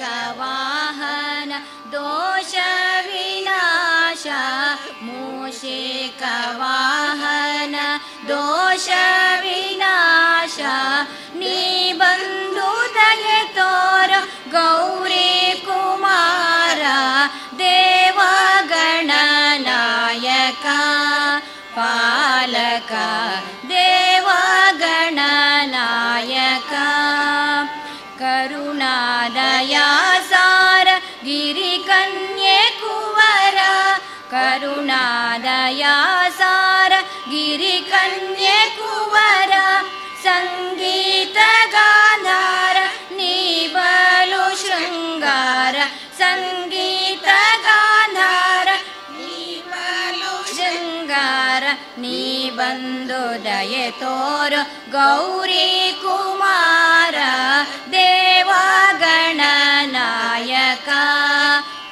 ವಾಹನ ದೋಷ ವಿನಾಶ ಮೂಷಿಕ ವಾಹನ ದೋಷ ವಿನಾಶ ನೀ ಬಂದು ದಯೆ ತೋರ ಗೌರಿ ಕುಮಾರ ದೇವಗಣನಾಯಕ ಪಾಲಕ ದೇವಗಣನಾಯಕ ಕರುಣಾದಯಾಸಾರ ಗಿರಿಕನ್ಯೆ ಕುವರ ಕರುಣಾದಯಾಸಾರ ಗಿರಿಕನ್ಯೆ ಕುವರ ಸಂಗೀತ ಗಾಂಧಾರ ನೀ ಬಲು ಶೃಂಗಾರ ಸಂಗೀತ ಗಾಂಧಾರ ನೀ ಬಲು ಶೃಂಗಾರ ನೀ ಬಂದು ದಯೆ ತೋರ ಗೌರಿ ಕುಮಾರ ದೇವಗಣನಾಯಕ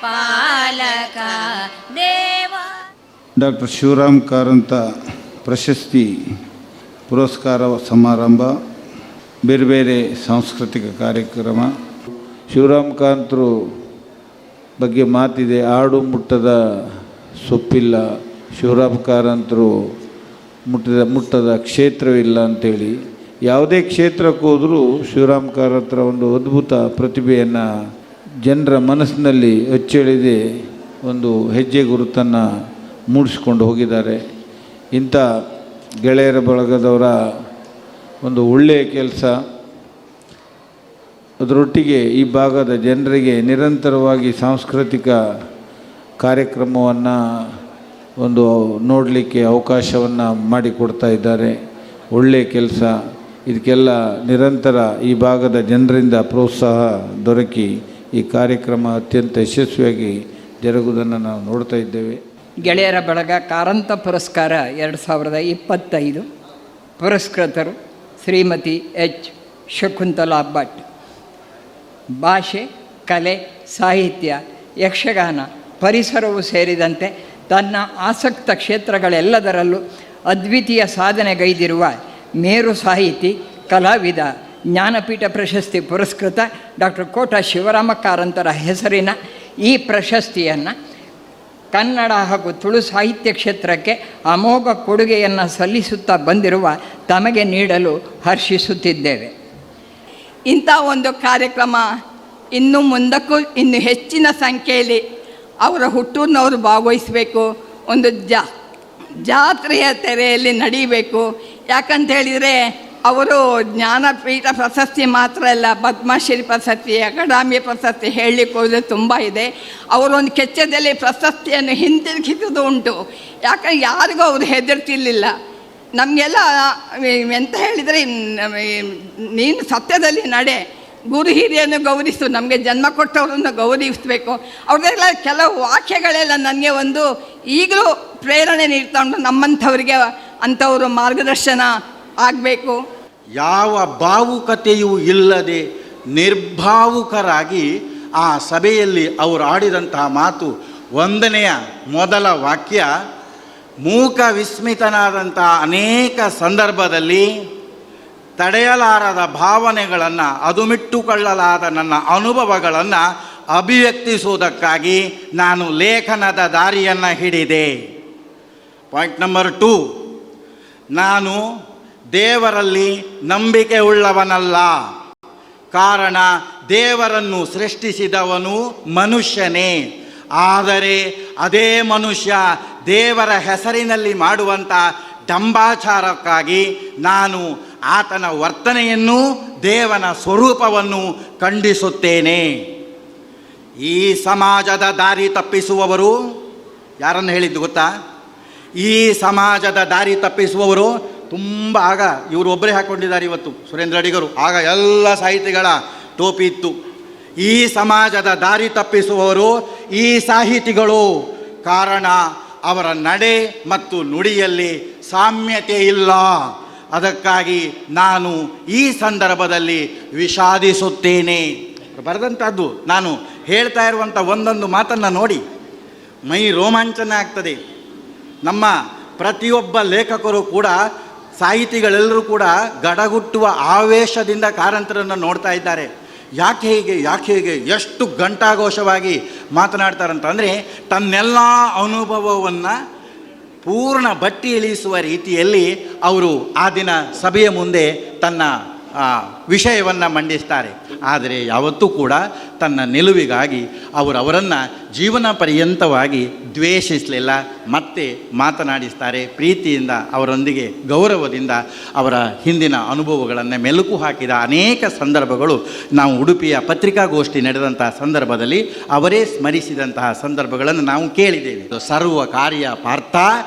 ಪಾಲಕ ದೇವ. ಡಾಕ್ಟರ್ ಶಿವರಾಮ್ ಕಾರಂತ ಪ್ರಶಸ್ತಿ ಪುರಸ್ಕಾರ ಸಮಾರಂಭ, ಬೇರೆ ಬೇರೆ ಸಾಂಸ್ಕೃತಿಕ ಕಾರ್ಯಕ್ರಮ. ಶಿವರಾಮ್ ಕಾರಂತರು ಬಗ್ಗೆ ಮಾತಿದೆ, ಆಡು ಮುಟ್ಟದ ಸೊಪ್ಪಿಲ್ಲ, ಶಿವರಾಮ್ ಕಾರಂತರು ಮುಟ್ಟದ ಕ್ಷೇತ್ರವಿಲ್ಲ ಅಂಥೇಳಿ. ಯಾವುದೇ ಕ್ಷೇತ್ರಕ್ಕೆ ಹೋದರೂ ಶಿವರಾಮ್ ಕಾರಂತರ ಒಂದು ಅದ್ಭುತ ಪ್ರತಿಭೆಯನ್ನು ಜನರ ಮನಸ್ಸಿನಲ್ಲಿ ಅಚ್ಚಳಿದೆ ಒಂದು ಹೆಜ್ಜೆ ಗುರುತನ್ನು ಮೂಡಿಸ್ಕೊಂಡು ಹೋಗಿದ್ದಾರೆ. ಇಂಥ ಗೆಳೆಯರ ಬಳಗದವರ ಒಂದು ಒಳ್ಳೆಯ ಕೆಲಸ, ಅದರೊಟ್ಟಿಗೆ ಈ ಭಾಗದ ಜನರಿಗೆ ನಿರಂತರವಾಗಿ ಸಾಂಸ್ಕೃತಿಕ ಕಾರ್ಯಕ್ರಮವನ್ನು ಒಂದು ನೋಡಲಿಕ್ಕೆ ಅವಕಾಶವನ್ನು ಮಾಡಿಕೊಡ್ತಾ ಇದ್ದಾರೆ. ಒಳ್ಳೆಯ ಕೆಲಸ. ಇದಕ್ಕೆಲ್ಲ ನಿರಂತರ ಈ ಭಾಗದ ಜನರಿಂದ ಪ್ರೋತ್ಸಾಹ ದೊರಕಿ ಈ ಕಾರ್ಯಕ್ರಮ ಅತ್ಯಂತ ಯಶಸ್ವಿಯಾಗಿ ಜರುಗುವುದನ್ನು ನಾವು ನೋಡ್ತಾ ಇದ್ದೇವೆ. ಗೆಳೆಯರ ಬಳಗ ಕಾರಂತ ಪುರಸ್ಕಾರ 2025. ಪುರಸ್ಕೃತರು ಶ್ರೀಮತಿ ಎಚ್ ಶಕುಂತಲಾ ಭಟ್. ಭಾಷೆ, ಕಲೆ, ಸಾಹಿತ್ಯ, ಯಕ್ಷಗಾನ, ಪರಿಸರವು ಸೇರಿದಂತೆ ತನ್ನ ಆಸಕ್ತ ಕ್ಷೇತ್ರಗಳೆಲ್ಲದರಲ್ಲೂ ಅದ್ವಿತೀಯ ಸಾಧನೆಗೈದಿರುವ ಮೇರು ಸಾಹಿತಿ, ಕಲಾವಿದ, ಜ್ಞಾನಪೀಠ ಪ್ರಶಸ್ತಿ ಪುರಸ್ಕೃತ ಡಾಕ್ಟರ್ ಕೋಟ ಶಿವರಾಮ ಕಾರಂತರ ಹೆಸರಿನ ಈ ಪ್ರಶಸ್ತಿಯನ್ನು ಕನ್ನಡ ಹಾಗೂ ತುಳು ಸಾಹಿತ್ಯ ಕ್ಷೇತ್ರಕ್ಕೆ ಅಮೋಘ ಕೊಡುಗೆಯನ್ನು ಸಲ್ಲಿಸುತ್ತಾ ಬಂದಿರುವ ತಮಗೆ ನೀಡಲು ಹರ್ಷಿಸುತ್ತಿದ್ದೇವೆ. ಇಂಥ ಒಂದು ಕಾರ್ಯಕ್ರಮ ಇನ್ನು ಮುಂದಕ್ಕೂ ಇನ್ನು ಹೆಚ್ಚಿನ ಸಂಖ್ಯೆಯಲ್ಲಿ ಅವರ ಹುಟ್ಟೂರಿನವರು ಭಾಗವಹಿಸಬೇಕು. ಒಂದು ಜಾತ್ರೆಯ ತೆರೆಯಲ್ಲಿ ನಡೀಬೇಕು. ಯಾಕಂತ ಹೇಳಿದರೆ ಅವರು ಜ್ಞಾನಪೀಠ ಪ್ರಶಸ್ತಿ ಮಾತ್ರ ಅಲ್ಲ, ಪದ್ಮಶ್ರೀ ಪ್ರಶಸ್ತಿ, ಅಕಾಡೆಮಿ ಪ್ರಶಸ್ತಿ ಹೇಳಲಿಕ್ಕೆ ಹೋದರೆ ತುಂಬ ಇದೆ. ಅವರೊಂದು ಕೆಚ್ಚದಲ್ಲಿ ಪ್ರಶಸ್ತಿಯನ್ನು ಹಿಂತಿರುಗಿಸೋದು ಉಂಟು. ಯಾಕಂದ್ರೆ ಯಾರಿಗೂ ಅವರು ಹೆದರ್ತಿರ್ಲಿಲ್ಲ. ನಮಗೆಲ್ಲ ಎಂತ ಹೇಳಿದರೆ, ನೀನು ಸತ್ಯದಲ್ಲಿ ನಡೆ, ಗುರು ಹಿರಿಯನ್ನು ಗೌರವಿಸು, ನಮಗೆ ಜನ್ಮ ಕೊಟ್ಟವರನ್ನು ಗೌರವಿಸಬೇಕು. ಅವ್ರದ್ದೆಲ್ಲ ಕೆಲವು ವಾಕ್ಯಗಳೆಲ್ಲ ನನಗೆ ಒಂದು ಈಗಲೂ ಪ್ರೇರಣೆ ನೀಡ್ತಾ ಉಂಟು. ನಮ್ಮಂಥವ್ರಿಗೆ ಅಂಥವರು ಮಾರ್ಗದರ್ಶನ ಆಗಬೇಕು. ಯಾವ ಭಾವುಕತೆಯೂ ಇಲ್ಲದೆ ನಿರ್ಭಾವುಕರಾಗಿ ಆ ಸಭೆಯಲ್ಲಿ ಅವರು ಆಡಿದಂತಹ ಮಾತು, ಒಂದನೆಯ ಮೊದಲ ವಾಕ್ಯ, ಮೂಕ ವಿಸ್ಮಿತನಾದಂಥ ಅನೇಕ ಸಂದರ್ಭದಲ್ಲಿ ತಡೆಯಲಾರದ ಭಾವನೆಗಳನ್ನು, ಅದುಮಿಟ್ಟುಕೊಳ್ಳಲಾದ ನನ್ನ ಅನುಭವಗಳನ್ನು ಅಭಿವ್ಯಕ್ತಿಸುವುದಕ್ಕಾಗಿ ನಾನು ಲೇಖನದ ದಾರಿಯನ್ನು ಹಿಡಿದೆ. ಪಾಯಿಂಟ್ ನಂಬರ್ 2, ನಾನು ದೇವರಲ್ಲಿ ನಂಬಿಕೆ ಉಳ್ಳವನಲ್ಲ. ಕಾರಣ, ದೇವರನ್ನು ಸೃಷ್ಟಿಸಿದವನು ಮನುಷ್ಯನೇ. ಆದರೆ ಅದೇ ಮನುಷ್ಯ ದೇವರ ಹೆಸರಿನಲ್ಲಿ ಮಾಡುವಂಥ ಡಂಬಾಚಾರಕ್ಕಾಗಿ ನಾನು ಆತನ ವರ್ತನೆಯನ್ನು, ದೇವನ ಸ್ವರೂಪವನ್ನು ಖಂಡಿಸುತ್ತೇನೆ. ಈ ಸಮಾಜದ ದಾರಿ ತಪ್ಪಿಸುವವರು ಯಾರನ್ನು ಹೇಳಿದ್ದು ಗೊತ್ತಾ? ಈ ಸಮಾಜದ ದಾರಿ ತಪ್ಪಿಸುವವರು ತುಂಬ, ಆಗ ಇವರು ಒಬ್ಬರೇ ಹಾಕ್ಕೊಂಡಿದ್ದಾರೆ ಇವತ್ತು, ಸುರೇಂದ್ರ ಅಡಿಗರು. ಆಗ ಎಲ್ಲ ಸಾಹಿತಿಗಳ ಟೋಪಿ ಇತ್ತು. ಈ ಸಮಾಜದ ದಾರಿ ತಪ್ಪಿಸುವವರು ಈ ಸಾಹಿತಿಗಳು. ಕಾರಣ, ಅವರ ನಡೆ ಮತ್ತು ನುಡಿಯಲ್ಲಿ ಸಾಮ್ಯತೆ ಇಲ್ಲ. ಅದಕ್ಕಾಗಿ ನಾನು ಈ ಸಂದರ್ಭದಲ್ಲಿ ವಿಷಾದಿಸುತ್ತೇನೆ. ಬರೆದಂಥದ್ದು, ನಾನು ಹೇಳ್ತಾ ಇರುವಂಥ ಒಂದೊಂದು ಮಾತನ್ನು ನೋಡಿ ಮೈ ರೋಮಾಂಚನ ಆಗ್ತದೆ. ನಮ್ಮ ಪ್ರತಿಯೊಬ್ಬ ಲೇಖಕರು ಕೂಡ, ಸಾಹಿತಿಗಳೆಲ್ಲರೂ ಕೂಡ ಗಡಗುಟ್ಟುವ ಆವೇಶದಿಂದ ಕಾರಂತರನ್ನು ನೋಡ್ತಾ ಇದ್ದಾರೆ. ಯಾಕೆ ಹೇಗೆ ಎಷ್ಟು ಘಂಟಾಘೋಷವಾಗಿ ಮಾತನಾಡ್ತಾರಂತಂದರೆ ತನ್ನೆಲ್ಲ ಅನುಭವವನ್ನು ಪೂರ್ಣ ಬಟ್ಟಿ ಇಳಿಸುವ ರೀತಿಯಲ್ಲಿ ಅವರು ಆ ದಿನ ಸಭೆಯ ಮುಂದೆ ತನ್ನ ವಿಷಯವನ್ನು ಮಂಡಿಸ್ತಾರೆ. ಆದರೆ ಯಾವತ್ತೂ ಕೂಡ ತನ್ನ ನಿಲುವಿಗಾಗಿ ಅವರನ್ನು ಜೀವನ ಪರ್ಯಂತವಾಗಿ ದ್ವೇಷಿಸಲಿಲ್ಲ, ಮತ್ತೆ ಮಾತನಾಡಿಸ್ತಾರೆ. ಪ್ರೀತಿಯಿಂದ ಅವರೊಂದಿಗೆ ಗೌರವದಿಂದ ಅವರ ಹಿಂದಿನ ಅನುಭವಗಳನ್ನು ಮೆಲುಕು ಹಾಕಿದ ಅನೇಕ ಸಂದರ್ಭಗಳು ನಾವು ಉಡುಪಿಯ ಪತ್ರಿಕಾಗೋಷ್ಠಿ ನಡೆದಂತಹ ಸಂದರ್ಭದಲ್ಲಿ ಅವರೇ ಸ್ಮರಿಸಿದಂತಹ ಸಂದರ್ಭಗಳನ್ನು ನಾವು ಕೇಳಿದ್ದೇವೆ. ಸರ್ವ ಕಾರ್ಯ ಪಾರ್ಥ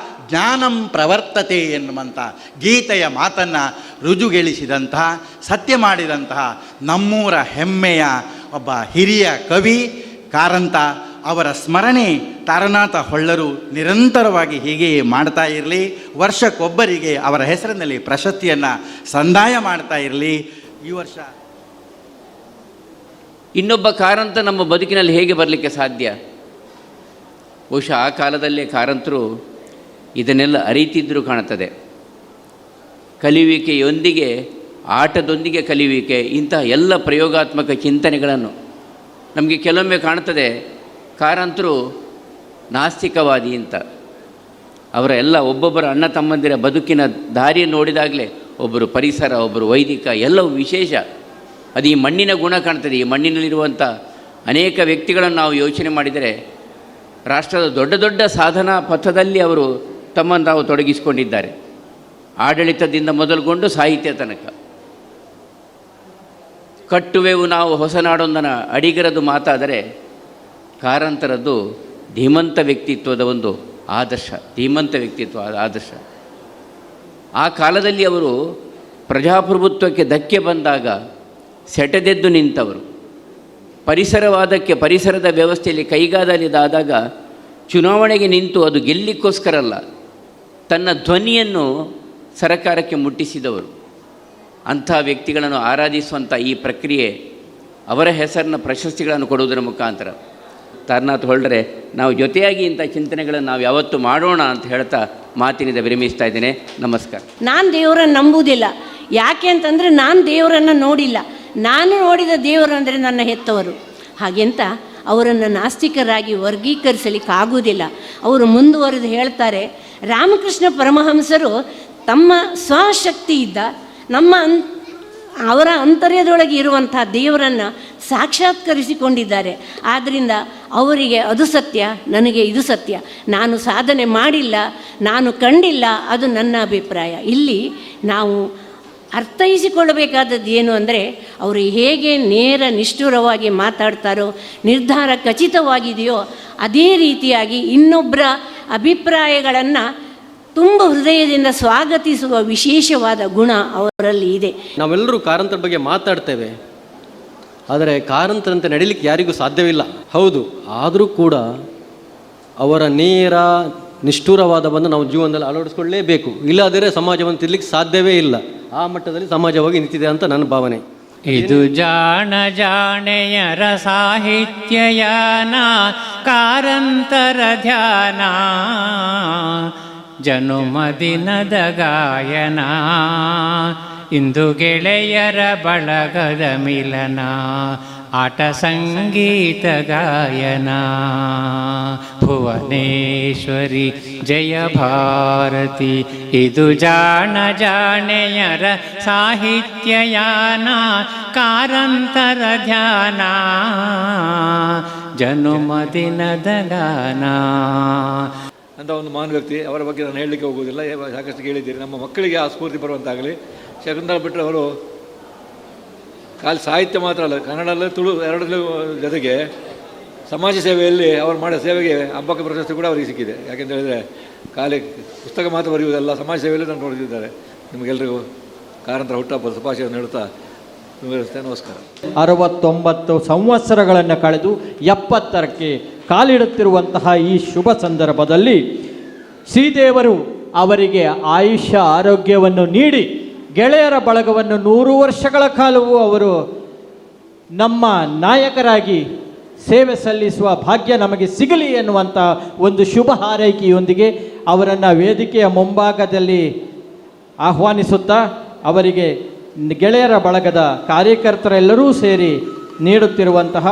ಜ್ಞಾನಂ ಪ್ರವರ್ತತೆ ಎನ್ನುವಂಥ ಗೀತೆಯ ಮಾತನ್ನು ರುಜುಗೆಳಿಸಿದಂತಹ, ಸತ್ಯ ಮಾಡಿದಂತಹ ನಮ್ಮೂರ ಹೆಮ್ಮೆಯ ಒಬ್ಬ ಹಿರಿಯ ಕವಿ ಕಾರಂತ, ಅವರ ಸ್ಮರಣೆ ತಾರನಾಥ ಹೊಳ್ಳರು ನಿರಂತರವಾಗಿ ಹೀಗೆಯೇ ಮಾಡ್ತಾ ಇರಲಿ. ವರ್ಷಕ್ಕೊಬ್ಬರಿಗೆ ಅವರ ಹೆಸರಿನಲ್ಲಿ ಪ್ರಶಸ್ತಿಯನ್ನು ಸಂದಾಯ ಮಾಡ್ತಾ ಇರಲಿ. ಈ ವರ್ಷ ಇನ್ನೊಬ್ಬ ಕಾರಂತ ನಮ್ಮ ಬದುಕಿನಲ್ಲಿ ಹೇಗೆ ಬರಲಿಕ್ಕೆ ಸಾಧ್ಯ? ಬಹುಶಃ ಆ ಕಾಲದಲ್ಲೇ ಕಾರಂತರು ಇದನ್ನೆಲ್ಲ ಅರಿತಿದ್ದರೂ ಕಾಣುತ್ತದೆ. ಕಲಿಯುವಿಕೆಯೊಂದಿಗೆ, ಆಟದೊಂದಿಗೆ ಕಲಿಯುವಿಕೆ, ಇಂತಹ ಎಲ್ಲ ಪ್ರಯೋಗಾತ್ಮಕ ಚಿಂತನೆಗಳನ್ನು ನಮಗೆ ಕೆಲವೊಮ್ಮೆ ಕಾಣುತ್ತದೆ. ಕಾರಂತರು ನಾಸ್ತಿಕವಾದಿ ಅಂತ. ಅವರ ಎಲ್ಲ ಒಬ್ಬೊಬ್ಬರ ಅಣ್ಣ ತಮ್ಮಂದಿರ ಬದುಕಿನ ದಾರಿಯನ್ನು ನೋಡಿದಾಗಲೇ ಒಬ್ಬರು ಪರಿಸರ, ಒಬ್ಬರು ವೈದಿಕ, ಎಲ್ಲವೂ ವಿಶೇಷ. ಅದು ಈ ಮಣ್ಣಿನ ಗುಣ ಕಾಣ್ತದೆ. ಈ ಮಣ್ಣಿನಲ್ಲಿರುವಂಥ ಅನೇಕ ವ್ಯಕ್ತಿಗಳನ್ನು ನಾವು ಯೋಚನೆ ಮಾಡಿದರೆ ರಾಷ್ಟ್ರದ ದೊಡ್ಡ ದೊಡ್ಡ ಸಾಧನಾ ಪಥದಲ್ಲಿ ಅವರು ತಮ್ಮನ್ನು ತಾವು ತೊಡಗಿಸಿಕೊಂಡಿದ್ದಾರೆ. ಆಡಳಿತದಿಂದ ಮೊದಲುಗೊಂಡು ಸಾಹಿತ್ಯ ತನಕ. ಕಟ್ಟುವೆವು ನಾವು ಹೊಸನಾಡೊಂದನ ಅಡಿಗರದು ಮಾತಾದರೆ ಕಾರಂತರದ್ದು ಧೀಮಂತ ವ್ಯಕ್ತಿತ್ವದ ಒಂದು ಆದರ್ಶ, ಧೀಮಂತ ವ್ಯಕ್ತಿತ್ವ ಆದರ್ಶ. ಆ ಕಾಲದಲ್ಲಿ ಅವರು ಪ್ರಜಾಪ್ರಭುತ್ವಕ್ಕೆ ಧಕ್ಕೆ ಬಂದಾಗ ಸೆಟೆದೆದ್ದು ನಿಂತವರು. ಪರಿಸರವಾದಕ್ಕೆ, ಪರಿಸರದ ವ್ಯವಸ್ಥೆಯಲ್ಲಿ ಕೈಗಾದಲಿದಾದಾಗ ಚುನಾವಣೆಗೆ ನಿಂತು ಅದು ಗೆಲ್ಲಿಕ್ಕೋಸ್ಕರ ಅಲ್ಲ, ತನ್ನ ಧ್ವನಿಯನ್ನು ಸರಕಾರಕ್ಕೆ ಮುಟ್ಟಿಸಿದವರು. ಅಂಥ ವ್ಯಕ್ತಿಗಳನ್ನು ಆರಾಧಿಸುವಂಥ ಈ ಪ್ರಕ್ರಿಯೆ, ಅವರ ಹೆಸರಿನ ಪ್ರಶಸ್ತಿಗಳನ್ನು ಕೊಡುವುದರ ಮುಖಾಂತರ ತಾರನಾಥ ಹೊಳ್ಳರೆ ನಾವು ಜೊತೆಯಾಗಿ ಇಂಥ ಚಿಂತನೆಗಳನ್ನು ನಾವು ಯಾವತ್ತೂ ಮಾಡೋಣ ಅಂತ ಹೇಳ್ತಾ ಮಾತಿನಿಂದ ವಿರಮಿಸ್ತಾ ಇದ್ದೇನೆ. ನಮಸ್ಕಾರ. ನಾನು ದೇವರನ್ನು ನಂಬುವುದಿಲ್ಲ. ಯಾಕೆ ಅಂತಂದರೆ ನಾನು ದೇವರನ್ನು ನೋಡಿಲ್ಲ. ನಾನು ನೋಡಿದ ದೇವರು ಅಂದರೆ ನನ್ನ ಹೆತ್ತವರು. ಹಾಗೆಂತ ಅವರನ್ನು ನಾಸ್ತಿಕರಾಗಿ ವರ್ಗೀಕರಿಸಲಿಕ್ಕಾಗುವುದಿಲ್ಲ. ಅವರು ಮುಂದುವರೆದು ಹೇಳ್ತಾರೆ, ರಾಮಕೃಷ್ಣ ಪರಮಹಂಸರು ತಮ್ಮ ಸ್ವಶಕ್ತಿಯಿಂದ ಅವರ ಅಂತರ್ಯದೊಳಗೆ ಇರುವಂಥ ದೇವರನ್ನು ಸಾಕ್ಷಾತ್ಕರಿಸಿಕೊಂಡಿದ್ದಾರೆ. ಆದ್ದರಿಂದ ಅವರಿಗೆ ಅದು ಸತ್ಯ, ನನಗೆ ಇದು ಸತ್ಯ. ನಾನು ಸಾಧನೆ ಮಾಡಿಲ್ಲ, ನಾನು ಕಂಡಿಲ್ಲ, ಅದು ನನ್ನ ಅಭಿಪ್ರಾಯ. ಇಲ್ಲಿ ನಾವು ಅರ್ಥೈಸಿಕೊಳ್ಳಬೇಕಾದದ್ದು ಏನು ಅಂದರೆ, ಅವರು ಹೇಗೆ ನೇರ ನಿಷ್ಠುರವಾಗಿ ಮಾತಾಡ್ತಾರೋ, ನಿರ್ಧಾರ ಖಚಿತವಾಗಿದೆಯೋ ಅದೇ ರೀತಿಯಾಗಿ ಇನ್ನೊಬ್ಬರ ಅಭಿಪ್ರಾಯಗಳನ್ನು ತುಂಬ ಹೃದಯದಿಂದ ಸ್ವಾಗತಿಸುವ ವಿಶೇಷವಾದ ಗುಣ ಅವರಲ್ಲಿ ಇದೆ. ನಾವೆಲ್ಲರೂ ಕಾರಂತರ ಬಗ್ಗೆ ಮಾತಾಡ್ತೇವೆ, ಆದರೆ ಕಾರಂತರಂತೆ ನಡೀಲಿಕ್ಕೆ ಯಾರಿಗೂ ಸಾಧ್ಯವಿಲ್ಲ. ಹೌದು, ಆದರೂ ಕೂಡ ಅವರ ನೇರ ನಿಷ್ಠುರವಾದವನ್ನು ನಾವು ಜೀವನದಲ್ಲಿ ಅಳವಡಿಸ್ಕೊಳ್ಳೇಬೇಕು. ಇಲ್ಲದಿದ್ದರೆ ಸಮಾಜವನ್ನು ತಿರ್ಲಿಕ್ಕೆ ಸಾಧ್ಯವೇ ಇಲ್ಲ. ಆ ಮಟ್ಟದಲ್ಲಿ ಸಮಾಜವಾಗಿ ನಿಂತಿದೆ ಅಂತ ನನ್ನ ಭಾವನೆ. ಇದು ಜಾಣ ಜಾಣೆಯರ ಸಾಹಿತ್ಯಯಾನ, ಕಾರಂತರ ಧ್ಯಾನ, ಜನುಮದಿನದ ಗಾಯನ, ಇಂದು ಗೆಳೆಯರ ಬಳಗದ ಮಿಲನ, ಆಟ ಸಂಗೀತ ಗಾಯನ. ಭುವನೇಶ್ವರಿ ಜಯ ಭಾರತಿ, ಇದು ಜಾಣ ಜಾಣೆಯರ ಸಾಹಿತ್ಯಯಾನ, ಕಾರಂತರ ಧ್ಯಾನ, ಜನುಮದಿನದ ಗಾನ ಅಂತ ಒಂದು ಮಹಾನ್ ವ್ಯಕ್ತಿ. ಅವರ ಬಗ್ಗೆ ನಾನು ಹೇಳಲಿಕ್ಕೆ ಹೋಗುವುದಿಲ್ಲ, ಸಾಕಷ್ಟು ಕೇಳಿದ್ದೀರಿ. ನಮ್ಮ ಮಕ್ಕಳಿಗೆ ಆ ಸ್ಫೂರ್ತಿ ಬರುವಂತಾಗಲಿ. ಶಕುಂತಲಾ ಭಟ್ರು ಅವರು ಖಾಲಿ ಸಾಹಿತ್ಯ ಮಾತ್ರ ಅಲ್ಲ, ಕನ್ನಡಲ್ಲೇ ತುಳು ಎರಡರಲ್ಲೂ ಜೊತೆಗೆ ಸಮಾಜ ಸೇವೆಯಲ್ಲಿ ಅವರು ಮಾಡಿದ ಸೇವೆಗೆ ಹಬ್ಬಕ್ಕೆ ಪ್ರಶಸ್ತಿ ಕೂಡ ಅವರಿಗೆ ಸಿಕ್ಕಿದೆ. ಯಾಕೆಂತ ಹೇಳಿದರೆ ಖಾಲಿ ಪುಸ್ತಕ ಮಾತ್ರ ಬರೆಯುವುದಲ್ಲ, ಸಮಾಜ ಸೇವೆಯಲ್ಲಿ ನಾನು ನೋಡಿದ್ದಾರೆ. ನಿಮಗೆಲ್ಲರಿಗೂ ಕಾರಂತರ ಹುಟ್ಟುಹಬ್ಬದ ಶುಭಾಶಯವನ್ನು ಹೇಳುತ್ತಾ ನಮಸ್ಕಾರ. 69 ಸಂವತ್ಸರಗಳನ್ನು ಕಳೆದು 70ಕ್ಕೆ ಕಾಲಿಡುತ್ತಿರುವಂತಹ ಈ ಶುಭ ಸಂದರ್ಭದಲ್ಲಿ ಶ್ರೀದೇವರು ಅವರಿಗೆ ಆಯುಷ್ಯ ಆರೋಗ್ಯವನ್ನು ನೀಡಿ ಗೆಳೆಯರ ಬಳಗವನ್ನು 100 ವರ್ಷಗಳ ಕಾಲವೂ ಅವರು ನಮ್ಮ ನಾಯಕರಾಗಿ ಸೇವೆ ಸಲ್ಲಿಸುವ ಭಾಗ್ಯ ನಮಗೆ ಸಿಗಲಿ ಎನ್ನುವಂಥ ಒಂದು ಶುಭ ಹಾರೈಕೆಯೊಂದಿಗೆ ಅವರನ್ನು ವೇದಿಕೆಯ ಮುಂಭಾಗದಲ್ಲಿ ಆಹ್ವಾನಿಸುತ್ತಾ ಅವರಿಗೆ ಗೆಳೆಯರ ಬಳಗದ ಕಾರ್ಯಕರ್ತರೆಲ್ಲರೂ ಸೇರಿ ನೀಡುತ್ತಿರುವಂತಹ